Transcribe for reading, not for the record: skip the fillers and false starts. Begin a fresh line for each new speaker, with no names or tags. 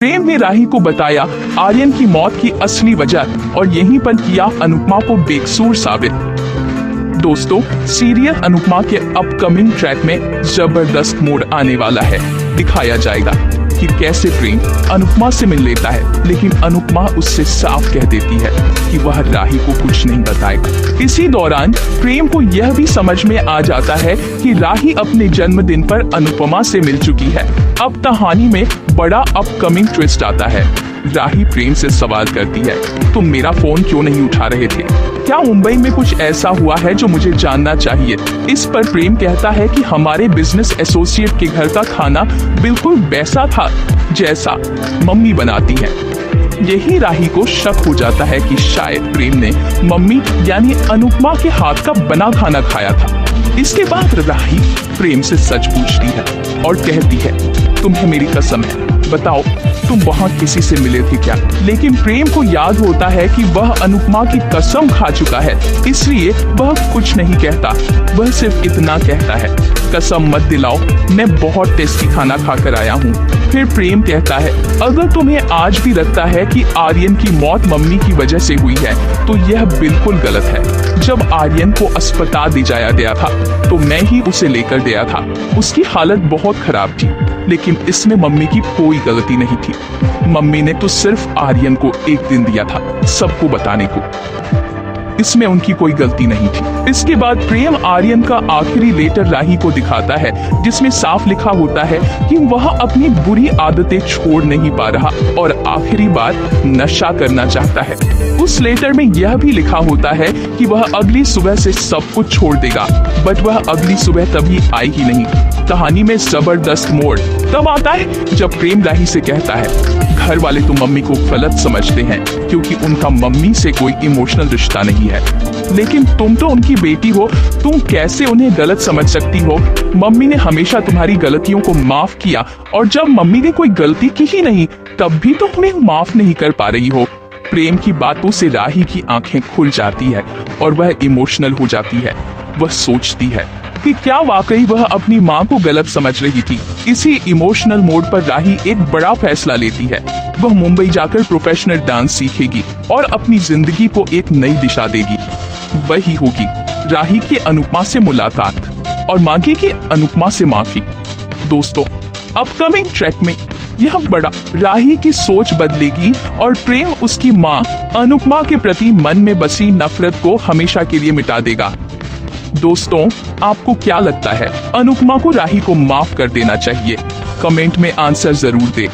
प्रेम ने राही को बताया आर्यन की मौत की असली वजह और यहीं पर किया अनुपमा को बेकसूर साबित। दोस्तों, सीरियल अनुपमा के अपकमिंग ट्रैक में जबरदस्त मोड़ आने वाला है। दिखाया जाएगा कि कैसे प्रेम अनुपमा से मिल लेता है, लेकिन अनुपमा उससे साफ कह देती है कि वह राही को कुछ नहीं बताएगा। इसी दौरान प्रेम को यह भी समझ में आ जाता है कि राही अपने जन्मदिन पर अनुपमा से मिल चुकी है। अब कहानी में बड़ा अपकमिंग ट्विस्ट आता है। राही प्रेम से सवाल करती है, तुम मेरा फोन क्यों नहीं उठा रहे थे? क्या मुंबई में कुछ ऐसा हुआ है जो मुझे जानना चाहिए? इस पर प्रेम कहता है कि हमारे बिजनेस एसोसिएट के घर का खाना बिल्कुल वैसा था जैसा मम्मी बनाती है। यही राही को शक हो जाता है कि शायद प्रेम ने मम्मी यानी अनुपमा के हाथ का बना खाना खाया था। इसके बाद राही प्रेम से सच पूछती है और कहती है, तुम्हें मेरी कसम है, बताओ तुम वहाँ किसी से मिले थे क्या? लेकिन प्रेम को याद होता है कि वह अनुपमा की कसम खा चुका है, इसलिए वह कुछ नहीं कहता। वह सिर्फ इतना कहता है, कसम मत दिलाओ, मैं बहुत टेस्टी खाना खाकर आया हूँ। फिर प्रेम कहता है, अगर तुम्हें आज भी लगता है कि आर्यन की मौत मम्मी की वजह से हुई है तो यह बिल्कुल गलत है। जब आर्यन को अस्पताल ले जाया गया था तो मैं ही उसे लेकर गया था। उसकी हालत बहुत खराब थी, लेकिन इसमें मम्मी की कोई गलती नहीं थी। मम्मी ने तो सिर्फ आर्यन को एक दिन दिया था सबको बताने को, इसमें उनकी कोई गलती नहीं थी। इसके बाद प्रेम आर्यन का आखिरी लेटर राही को दिखाता है, जिसमें साफ लिखा होता है कि वह अपनी बुरी आदतें छोड़ नहीं पा रहा और आखिरी बार नशा करना चाहता है। उस लेटर में यह भी लिखा होता है कि वह अगली सुबह से सब कुछ छोड़ देगा, बट वह अगली सुबह कभी आएगी नहीं। कहानी में जबरदस्त मोड़ तब आता है जब प्रेम राही से कहता है, घर वाले तो मम्मी को गलत समझते हैं क्योंकि उनका मम्मी से कोई इमोशनल रिश्ता नहीं है, लेकिन तुम तो उनकी बेटी हो, तुम कैसे उन्हें गलत समझ सकती हो? मम्मी ने हमेशा तुम्हारी गलतियों को माफ किया और जब मम्मी ने कोई गलती की ही नहीं तब भी तो उन्हें माफ नहीं कर पा रही हो। प्रेम की बातों से राही की आंखें खुल जाती है और वह इमोशनल हो जाती है। वह सोचती है कि क्या वाकई वह अपनी माँ को गलत समझ रही थी। इसी इमोशनल मोड पर राही एक बड़ा फैसला लेती है। वह मुंबई जाकर प्रोफेशनल डांस सीखेगी और अपनी जिंदगी को एक नई दिशा देगी। वही होगी राही की अनुपमा से मुलाकात और मांगेगी अनुपमा से माफी। दोस्तों, अपकमिंग ट्रैक में यह बड़ा राही की सोच बदलेगी और प्रेम उसकी माँ अनुपमा के प्रति मन में बसी नफरत को हमेशा के लिए मिटा देगा। दोस्तों, आपको क्या लगता है, अनुपमा को राही को माफ कर देना चाहिए? कमेंट में आंसर जरूर दें।